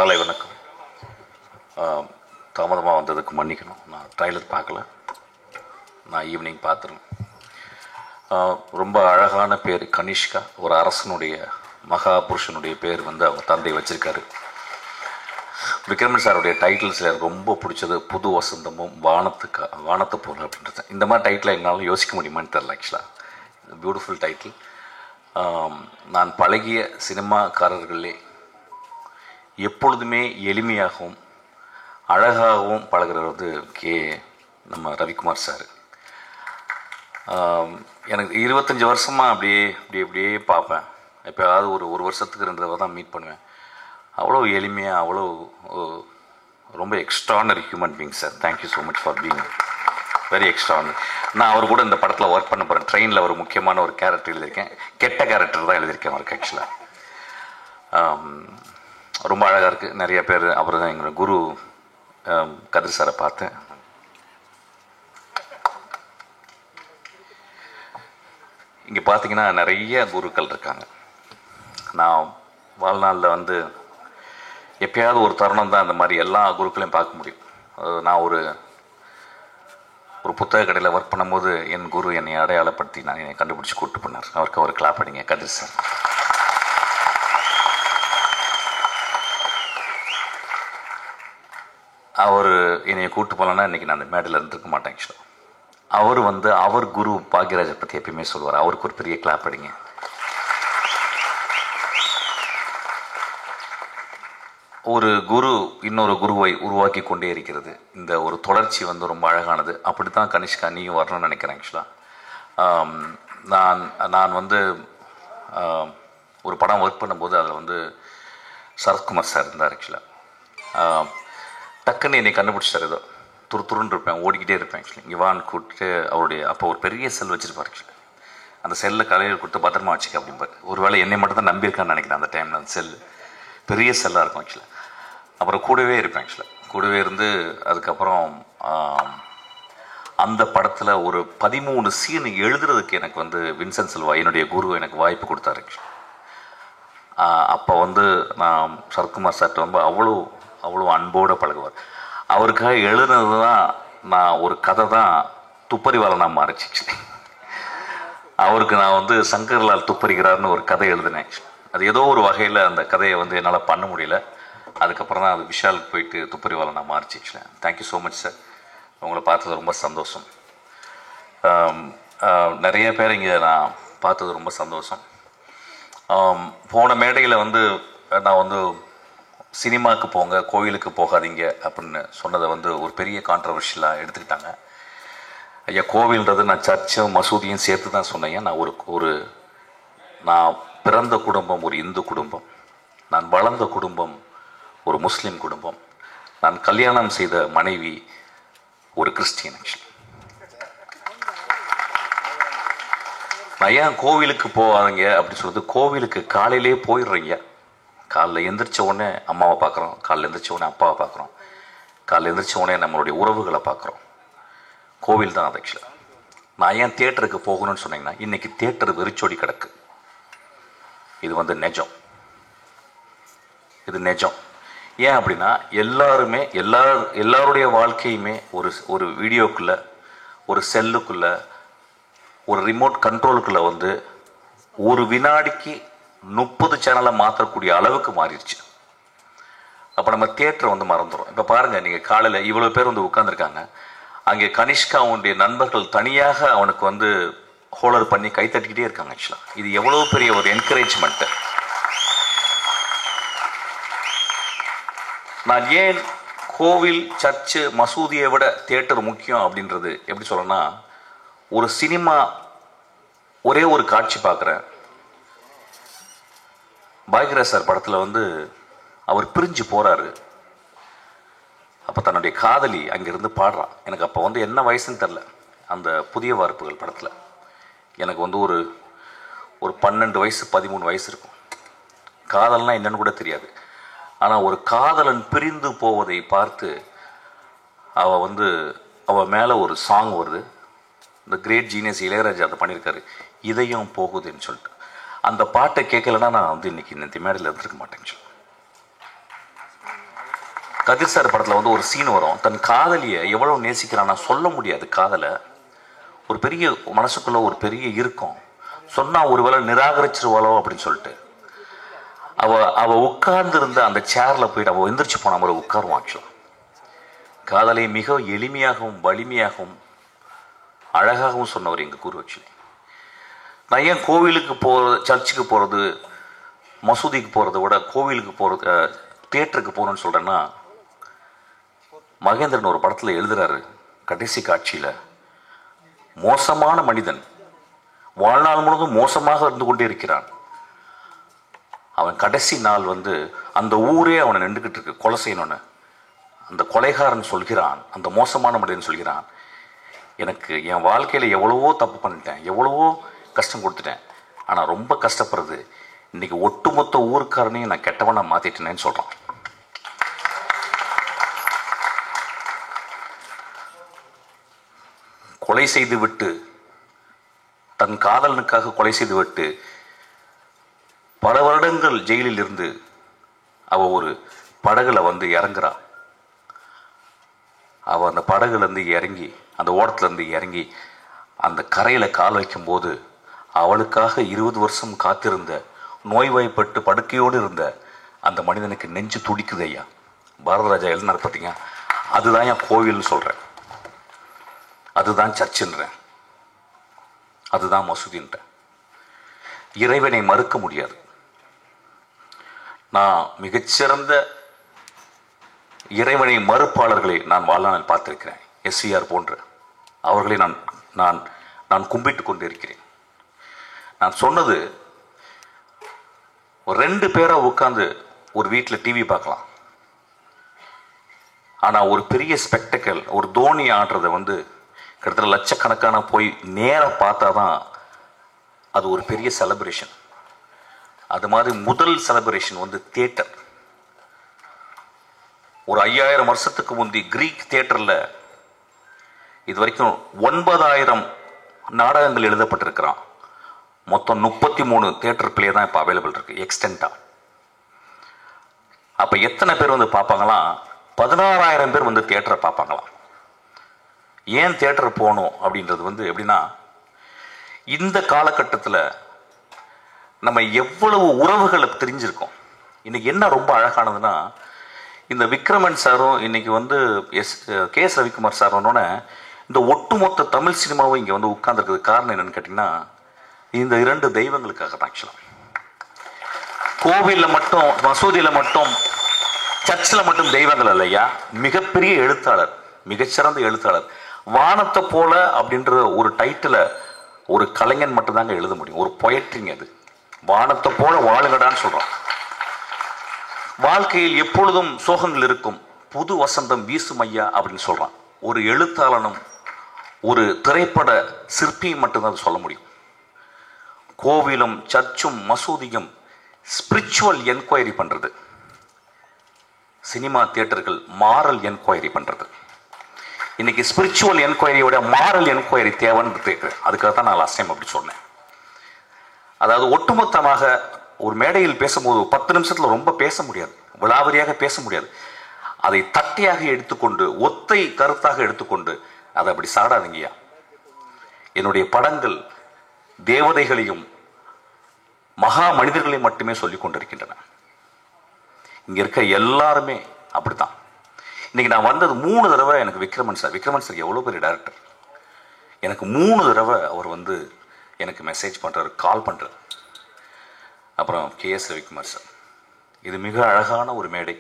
காலை வணக்கம். தாமதமாக வந்ததுக்கு மன்னிக்கணும். நான் ட்ரைலர் பார்க்கல, நான் ஈவினிங் பார்த்துருவேன். ரொம்ப அழகான பேர் கனிஷ்கா. ஒரு அரசனுடைய மகாபுருஷனுடைய பேர் வந்து அவங்க தந்தை வச்சுருக்காரு. விக்ரமன் சாருடைய டைட்டில்ஸில் எனக்கு ரொம்ப பிடிச்சது புது வசந்தமும் வானத்து போல் அப்படின்றது. இந்த மாதிரி டைட்டில் எங்களால் யோசிக்க முடியுமான்னு தெரில. ஆக்சுவலாக பியூட்டிஃபுல் டைட்டில். நான் பழகிய சினிமாக்காரர்களே எப்பொழுதுமே எளிமையாகவும் அழகாகவும் பழகிறது வந்து நம்ம ரவிக்குமார் சார். எனக்கு 25 வருஷமாக அப்படியே பார்ப்பேன். எப்போயாவது ஒரு வருஷத்துக்கு 2 தடவை தான் மீட் பண்ணுவேன். அவ்வளோ எளிமையாக, அவ்வளோ ரொம்ப extraordinary human being sir. Thank you so much for being very extraordinary. நான் அவர் கூட இந்த படத்தில் ஒர்க் பண்ண போகிறேன். ட்ரெயினில் ஒரு முக்கியமான ஒரு கேரக்டர் எழுதியிருக்கேன். கெட்ட கேரக்டர் தான் எழுதியிருக்கேன் அவருக்கு. ஆக்சுவலாக ரொம்ப அழகாக இருக்குது. நிறைய பேர் அவர் தான் எங்களோட குரு கதிர் சாரை பார்த்தேன். இங்கே பார்த்தீங்கன்னா நிறைய குருக்கள் இருக்காங்க. நான் வாழ்நாளில் வந்து எப்பயாவது ஒரு தருணம் தான் இந்த மாதிரி எல்லா குருக்களையும் பார்க்க முடியும். நான் ஒரு புத்தக கடையில் ஒர்க் பண்ணும்போது என் குரு என்னை அடையாளப்படுத்தி என்னை கண்டுபிடிச்சி கூப்பிட்டு பண்ணார். அவருக்கு அவர் கிளாப் அடிங்க கதிர் சார். அவர் என்னை கூப்பிட்டு போகலன்னா இன்றைக்கி நான் அந்த மேடையில் இருந்திருக்க மாட்டேன். ஆக்சுவலாக அவர் வந்து அவர் குரு பாக்யராஜை பற்றி எப்பயுமே சொல்லுவார். அவருக்கு ஒரு பெரிய கிளாப் அடிங்க. ஒரு குரு இன்னொரு குருவை உருவாக்கி கொண்டே இருக்கிறது. இந்த ஒரு தொடர்ச்சி வந்து ரொம்ப அழகானது. அப்படி தான் கனிஷ்கா நீயும் வரணும்னு நினைக்கிறேன். ஆக்சுவலாக நான் வந்து ஒரு படம் ஒர்க் பண்ணும்போது அதில் வந்து சரத்குமார் சார் இருந்தார். ஆக்சுவலாக டக்குன்னு என்னை கண்டுபிடிச்சார். ஏதோ துருன்னு இருப்பேன், ஓடிக்கிட்டே இருப்பேன். ஆக்சுவலி இங்கே வான்னு கூப்பிட்டு அவருடைய அப்போ ஒரு பெரிய செல் வச்சுருப்பார். ஆக்சுவலி அந்த செல்லை கலையில் கொடுத்து பத்திரமா வச்சுக்க அப்படிம்பார். ஒரு வேளை என்னை மட்டும் தான் நம்பியிருக்கான்னு நினைக்கிறேன். அந்த டைமில் அந்த செல் பெரிய செல்லாக இருக்கும். ஆக்சுவலாக அப்புறம் கூடவே இருப்பேன். ஆக்சுவலாக கூடவே இருந்து அதுக்கப்புறம் அந்த படத்தில் ஒரு 13 சீன் எழுதுறதுக்கு எனக்கு வந்து வின்சென்ட் செல்வா என்னுடைய குரு எனக்கு வாய்ப்பு கொடுத்தாரு. அப்போ வந்து நான் சரத்குமார் சார்ட்ட ரொம்ப அவ்வளோ அன்போடு பழகுவார். அவருக்காக எழுதுனது தான் நான் ஒரு கதை தான் துப்பறிவாளனாக மாறிச்சு. அவருக்கு நான் வந்து சங்கர்லால் துப்பறிகிறார்னு ஒரு கதை எழுதினேன். அது ஏதோ ஒரு வகையில் அந்த கதையை வந்து என்னால் பண்ண முடியல. அதுக்கப்புறம் தான் அது விஷாலுக்கு போயிட்டு துப்பறிவாளனாக மாறிச்சு. Thank you so much sir. உங்களை பார்த்தது ரொம்ப சந்தோஷம். நிறைய பேர் இங்கே நான் பார்த்தது ரொம்ப சந்தோஷம். போன மேடையில் வந்து நான் வந்து சினிமாவுக்கு போங்க, கோயிலுக்கு போகாதீங்க அப்படின்னு சொன்னதை வந்து ஒரு பெரிய கான்ட்ரவர்ஷியலாக எடுத்துக்கிட்டாங்க. ஐயா, கோவில்ன்றது நான் சர்ச்சும் மசூதியும் சேர்த்து தான் சொன்னேன். நான் நான் பிறந்த குடும்பம் ஒரு இந்து குடும்பம், நான் வளர்ந்த குடும்பம் ஒரு முஸ்லீம் குடும்பம், நான் கல்யாணம் செய்த மனைவி ஒரு கிறிஸ்டியன். நான் ஏன் கோவிலுக்கு போவாதீங்க அப்படின்னு சொல்றது, கோவிலுக்கு காலையிலே போயிடுறீங்க. காலைல எந்திரிச்ச உடனே அம்மாவை பார்க்குறோம், காலைல எந்திரிச்ச உடனே அப்பாவை பார்க்குறோம், காலைல எந்திரிச்ச உடனே நம்மளுடைய உறவுகளை பார்க்குறோம். கோவில் தான் அது. ஆக்சுவலாக நான் ஏன் தியேட்டருக்கு போகணும்னு சொன்னீங்கன்னா, இன்றைக்கி தியேட்டர் வெறிச்சோடி கிடக்கு. இது வந்து நிஜம். இது நிஜம். ஏன் அப்படின்னா எல்லாருமே எல்லாருடைய வாழ்க்கையுமே ஒரு வீடியோக்குள்ளே, ஒரு செல்லுக்குள்ளே, ஒரு ரிமோட் கண்ட்ரோலுக்குள்ளே வந்து ஒரு வினாடிக்கு 30 சேனலை மாற்றக்கூடிய அளவுக்கு மாறிடுச்சு. அப்போ நம்ம தியேட்டரை வந்து மறந்துடும். இப்போ பாருங்கள், நீங்கள் காலையில் இவ்வளோ பேர் வந்து உட்காந்துருக்காங்க. அங்கே கனிஷ்கா அவனுடைய நண்பர்கள் தனியாக அவனுக்கு வந்து ஹோல்டர் பண்ணி கை தட்டிக்கிட்டே இருக்காங்க. ஆக்சுவலாக இது எவ்வளோ பெரிய ஒரு என்கரேஜ்மெண்ட்டு. நான் ஏன் கோவில், சர்ச்சு, மசூதியை விட தியேட்டர் முக்கியம் அப்படின்றது எப்படி சொல்லணும்னா, ஒரு சினிமா ஒரே ஒரு காட்சி பார்க்குறேன். பாக்யராஜ் சார் படத்தில் வந்து அவர் பிரிஞ்சு போகிறாரு. அப்போ தன்னுடைய காதலி அங்கேருந்து பாடுறான். எனக்கு அப்போ வந்து என்ன வயசுன்னு தெரில. அந்த புதிய வார்ப்புகள் படத்தில் எனக்கு வந்து ஒரு 12 வயசு 13 வயசு இருக்கும். காதல்னால் என்னன்னு கூட தெரியாது. ஆனால் ஒரு காதலன் பிரிந்து போவதை பார்த்து அவள் மேலே ஒரு சாங் வருது. இந்த கிரேட் ஜீனியஸ் இளையராஜா அதை பண்ணியிருக்காரு, இதயம் போகுதுன்னு சொல்லிட்டு. அந்த பாட்டை கேட்கலன்னா நான் வந்து இன்னைக்கு இந்த மேடையில் இருந்திருக்க மாட்டேன்னு சொல்லி. கதிர் சார் படத்தில் வந்து ஒரு சீன் வரும், தன் காதலியை எவ்வளோ நேசிக்கிறான்னா சொல்ல முடியாது. காதலை ஒரு பெரிய மனசுக்குள்ள ஒரு பெரிய இருக்கும், சொன்னால் ஒருவேளை நிராகரிச்சிருவாளோ அப்படின்னு சொல்லிட்டு அவ உட்கார்ந்து இருந்த அந்த சேரில் போயிட்டு அவள் எந்திரிச்சு போன மாதிரி உட்காருவான். ஆக்சுவலாக காதலை மிக எளிமையாகவும் வலிமையாகவும் அழகாகவும் சொன்னவர் எங்கள் குரு. ஆக்சுவலி நான் ஏன் கோவிலுக்கு சர்ச்சுக்கு போகிறது, மசூதிக்கு போகிறத விட கோவிலுக்கு போகிறது, தியேட்டருக்கு போகணுன்னு சொல்கிறேன்னா, மகேந்திரன் ஒரு படத்தில் எழுதுறாரு, கடைசி காட்சியில் மோசமான மனிதன் வாழ்நாள் முழுவதும் மோசமாக இருந்து கொண்டே இருக்கிறான். அவன் கடைசி நாள் வந்து அந்த ஊரே அவனை நின்றுக்கிட்டு இருக்கு கொலை செய்யணும்னு. அந்த கொலைகாரன் சொல்கிறான், அந்த மோசமான மனிதன் சொல்கிறான், எனக்கு என் வாழ்க்கையில் எவ்வளவோ தப்பு பண்ணிட்டேன், எவ்வளவோ கஷ்டம் கொடுத்துட்டேன், ஆனால் ரொம்ப கஷ்டப்படுறது இன்னைக்கு ஒட்டுமொத்த ஊருக்காரனையும் நான் கெட்டவனை மாற்றிட்டேனேன்னு சொல்கிறான். கொலை செய்து விட்டு, தன் காதலனுக்காக கொலை செய்து விட்டு பல வருடங்கள் ஜெயிலில் இருந்து அவ ஒரு படகுல வந்து இறங்குறா. அவ அந்த படகுல இருந்து இறங்கி, அந்த ஓடத்துல இருந்து இறங்கி அந்த கரையில கால் வைக்கும் போது அவளுக்காக 20 வருஷம் காத்திருந்த, நோய்வாய்ப்பட்டு படுக்கையோடு இருந்த அந்த மனிதனுக்கு நெஞ்சு துடிக்குது. ஐயா பாரதராஜா எழுதினார் பார்த்தீங்க, அதுதான் என் கோவில்னு சொல்றேன், அதுதான் சர்ச்சுன்றேன், அதுதான் மசூதின்றேன். இறைவனை மறுக்க முடியாது. நான் மிகச்சிறந்த இறைவனை மறுப்பாளர்களை நான் வாழ்நாளில் பார்த்திருக்கிறேன். எஸ்விஆர் போன்ற அவர்களை நான் நான் நான் கும்பிட்டு கொண்டு இருக்கிறேன். நான் சொன்னது, ஒரு 2 பேரா உட்கார்ந்து ஒரு வீட்டில் டிவி பார்க்கலாம், ஆனா ஒரு பெரிய ஸ்பெக்டக்கல், ஒரு தோனி ஆடுறதை வந்து கிட்டத்தட்ட லட்சக்கணக்கான போய் நேர பார்த்தாதான் அது ஒரு பெரிய செலிப்ரேஷன். அது மாதிரி முதல் செலிப்ரேஷன் வந்து தியேட்டர். ஒரு 5000 வருஷத்துக்கு முந்தி கிரீக் தியேட்டர்ல இது வரைக்கும் 9000 நாடகங்கள் எழுதப்பட்டிருக்கிறான். மொத்தம் 33 தியேட்டர் பிளே தான் இப்போ அவைலபிள் இருக்கு எக்ஸ்டென்டா. அப்ப எத்தனை பேர் வந்து பார்ப்பாங்களாம்? 16000 பேர் வந்து தியேட்டரை பார்ப்பாங்களாம். ஏன் தியேட்டர் போகணும் அப்படின்றது வந்து எப்படின்னா, இந்த காலகட்டத்தில் நம்ம எவ்வளவு உறவுகளை தெரிஞ்சிருக்கோம். இன்னைக்கு என்ன ரொம்ப அழகானதுன்னா, இந்த விக்ரமன் சாரும் இன்னைக்கு வந்து KS ரவிக்குமார் சாரோன்னு இந்த ஒட்டுமொத்த தமிழ் சினிமாவும் இங்கே வந்து உட்கார்ந்துருக்கிறது காரணம் என்னன்னு கேட்டிங்கன்னா, இந்த 2 தெய்வங்களுக்காக தான். ஆக்சுவலாக கோவிலில் மட்டும், மசூதியில் மட்டும், சர்ச்சில் மட்டும் தெய்வங்கள் இல்லையா, மிகப்பெரிய எழுத்தாளர், மிகச்சிறந்த எழுத்தாளர். வானத்தை போல அப்படின்ற ஒரு டைட்டிலை ஒரு கலைஞன் மட்டும்தாங்க எழுத முடியும். ஒரு பொயட்ரிங்க அது. வானத்தை போல வாழுங்கடான்னு சொல்றான். வாழ்க்கையில் எப்பொழுதும் சோகங்கள் இருக்கும், புது வசந்தம் வீசும் ஐயா அப்படின்னு சொல்றான். ஒரு எழுத்தாளனும் ஒரு திரைப்பட சிற்பியும் மட்டும்தான் அது சொல்ல முடியும். கோவிலும் சர்ச்சும் மசூதியும் ஸ்பிரிச்சுவல் என்கொயரி பண்றது, சினிமா தியேட்டர்கள் மாரல் என்கொயரி பண்றது. இன்னைக்கு ஸ்பிரிச்சுவல் என்கொயரியோட மாரல் என்கொயரி தேவைன்னு கேட்குறேன். அதுக்காக தான் நான் லாஸ்ட் டைம் அப்படி சொன்னேன். அதாவது ஒட்டுமொத்தமாக ஒரு மேடையில் பேசும்போது 10 நிமிஷத்துல ரொம்ப பேச முடியாது, விலாவரியாக பேச முடியாது. அதை தட்டையாக எடுத்துக்கொண்டு, ஒத்தை கருத்தாக எடுத்துக்கொண்டு அதை அப்படி சாடாதீங்கயா. என்னுடைய படங்கள் தேவதைகளையும் மகா மனிதர்களையும் மட்டுமே சொல்லிக் கொண்டிருக்கின்றன. இங்க இருக்க எல்லாருமே அப்படித்தான். இன்னைக்கு நான் வந்தது 3 தடவை எனக்கு விக்ரமன் சார் எவ்வளோ பெரிய டைரக்டர், எனக்கு 3 தடவை அவர் வந்து எனக்கு மெசேஜ் பண்ணுறாரு, கால் பண்ணுறாரு. அப்புறம் KS ரவிக்குமார் சார், இது மிக அழகான ஒரு மேடை.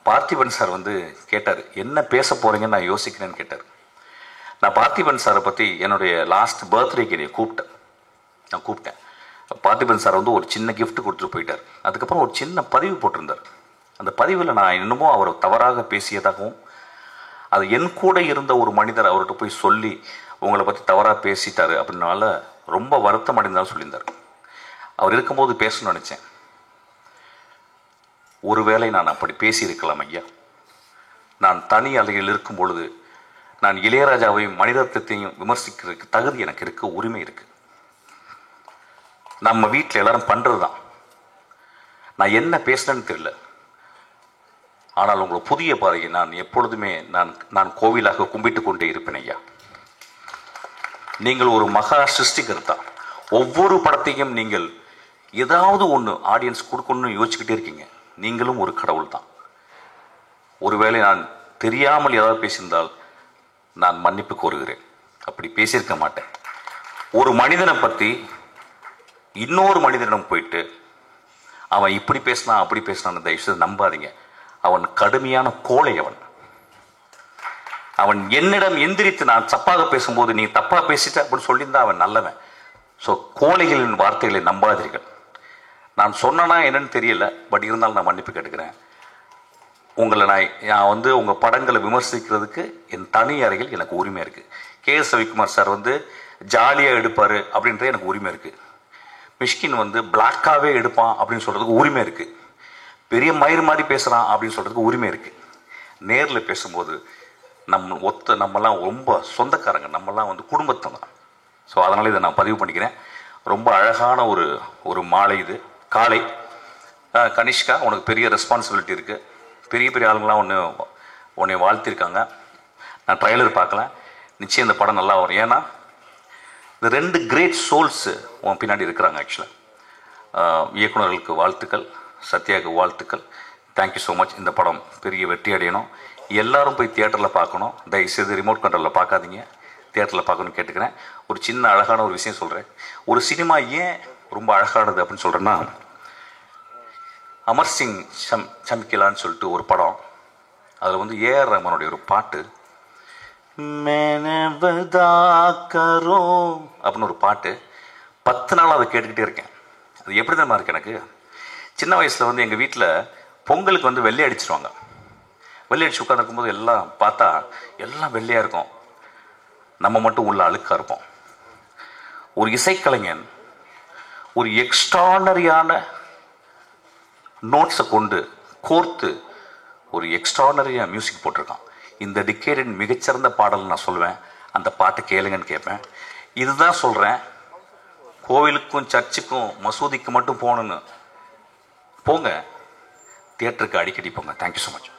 பார்த்திபன் சார் வந்து கேட்டார், என்ன பேச போறீங்கன்னு நான் யோசிக்கிறேன்னு கேட்டார். நான் பார்த்திபன் சாரை பற்றி என்னுடைய லாஸ்ட் பர்த்டேக்கு நான் கூப்பிட்டேன். பார்த்திபன் சார் வந்து ஒரு சின்ன கிஃப்ட் கொடுத்துட்டு போயிட்டார். அதுக்கப்புறம் ஒரு சின்ன பதிவு போட்டிருந்தார். அந்த பதிவில் நான் இன்னமும் அவரை தவறாக பேசியதாகவும், அது என் கூட இருந்த ஒரு மனிதர் அவர்கிட்ட போய் சொல்லி உங்களை பற்றி தவறாக பேசிட்டாரு அப்படின்னால ரொம்ப வருத்தம் அடைந்தாலும் சொல்லியிருந்தார். அவர் இருக்கும்போது பேசணும்னு நினச்சேன். ஒருவேளை நான் அப்படி பேசியிருக்கலாம் ஐயா. நான் தனி அலையில் இருக்கும் பொழுது நான் இளையராஜாவையும் மணிரத்னத்தையும் விமர்சிக்கிறதுக்கு தகுதி எனக்கு இருக்கு, உரிமை இருக்கு. நம்ம வீட்டில் எல்லாரும் பண்றது தான். நான் என்ன பேசுனேன்னு தெரியல. ஆனால் உங்களை புதிய பாதையை நான் எப்பொழுதுமே நான் கோவிலாக கும்பிட்டு கொண்டே இருப்பேன் ஐயா. நீங்கள் ஒரு மகா சிருஷ்டிகர்த்தா. ஒவ்வொரு படத்தையும் நீங்கள் ஏதாவது ஒன்று ஆடியன்ஸ் கொடுக்கணும்னு யோசிச்சுக்கிட்டே இருக்கீங்க. நீங்களும் ஒரு கடவுள் தான். ஒருவேளை நான் தெரியாமல் ஏதாவது பேசியிருந்தால் நான் மன்னிப்பு கோருகிறேன். அப்படி பேசியிருக்க மாட்டேன். ஒரு மனிதனை பற்றி இன்னொரு மனிதனிடம் போயிட்டு அவன் இப்படி பேசினான் அப்படி பேசினான்னு தயவுசெய்து நம்பாதீங்க. அவன் கடுமையான கோழை. அவன் என்னிடம் எந்திரித்து நான் தப்பாக பேசும்போது நீ தப்பா பேசிட்ட அப்படின்னு சொல்லியிருந்தா அவன் நல்லவன். ஸோ கோழைகளின் வார்த்தைகளை நம்பாதீர்கள். நான் சொன்னா என்னன்னு தெரியல, பட் இருந்தாலும் நான் மன்னிப்பு கேட்டுக்கிறேன். உங்களை நான் உங்கள் படங்களை விமர்சிக்கிறதுக்கு என் தனி அறையில் எனக்கு உரிமை இருக்குது. கே.எஸ். ரவிக்குமார் சார் ஜாலியாக எடுப்பார் அப்படின்றது எனக்கு உரிமை இருக்குது. மிஷ்கின் பிளாக்காகவே எடுப்பான் அப்படின்னு சொல்கிறதுக்கு உரிமை இருக்குது. பெரிய மயிர் மாதிரி பேசுகிறான் அப்படின்னு சொல்கிறதுக்கு உரிமை இருக்குது. நேரில் பேசும்போது நம்மலாம் ரொம்ப சொந்தக்காரங்க, நம்மலாம் குடும்பத்தை தான். ஸோ அதனால் இதை நான் பதிவு பண்ணிக்கிறேன். ரொம்ப அழகான ஒரு மாலை இது, காலை. கனிஷ்கா, உனக்கு பெரிய ரெஸ்பான்சிபிலிட்டி இருக்குது. பெரிய பெரிய ஆளுங்களாம் உன்னை வாழ்த்திருக்காங்க. நான் ட்ரைலர் பார்க்கல, நிச்சயம் இந்த படம் நல்லா வரும். ஏன்னா இந்த 2 கிரேட் சோல்ஸு உன் பின்னாடி இருக்கிறாங்க. ஆக்சுவலாக இயக்குநர்களுக்கு வாழ்த்துக்கள், சத்யாவுக்கு வாழ்த்துக்கள். Thank you so much. இந்த படம் பெரிய வெற்றி அடையணும். எல்லாரும் போய் தியேட்டரில் பார்க்கணும். தயவுசெய்து ரிமோட் கண்ட்ரோலில் பார்க்காதீங்க, தியேட்டரில் பார்க்கணும்னு கேட்டுக்கிறேன். ஒரு சின்ன அழகான ஒரு விஷயம் சொல்கிறேன். ஒரு சினிமா ஏன் ரொம்ப அழகானது அப்படின்னு சொல்கிறேன்னா, அமர் சிங் சம்கிலான்னு சொல்லிட்டு ஒரு படம், அதில் ஏஆர் ரஹ்மானுடைய ஒரு பாட்டு, அப்படின்னு ஒரு பாட்டு 10 நாள் அதை கேட்டுக்கிட்டே இருக்கேன். அது எப்படி தான் இருக்கு. எனக்கு சின்ன வயசில் எங்கள் வீட்டில் பொங்கலுக்கு வெள்ளை அடிச்சிருவாங்க. வெள்ளை அடிச்சு உட்காந்துருக்கும்போது எல்லாம் பார்த்தா எல்லாம் வெள்ளையாக இருக்கும், நம்ம மட்டும் உள்ள அழுக்காக இருப்போம். ஒரு இசைக்கலைஞன் ஒரு எக்ஸ்ட்ரானரியான நோட்ஸை கொண்டு கோர்த்து ஒரு எக்ஸ்ட்ரானரியாக மியூசிக் போட்டிருக்கான். இந்த டிகேடின் மிகச்சிறந்த பாடல் நான் சொல்லுவேன். அந்த பாட்டை கேளுங்கன்னு கேட்பேன். இதுதான் சொல்கிறேன், கோவிலுக்கும் சர்ச்சுக்கும் மசூதிக்கு மட்டும் போகணுன்னு போங்க, தியேட்டருக்கு அடிக்கடி போங்க. Thank you so much.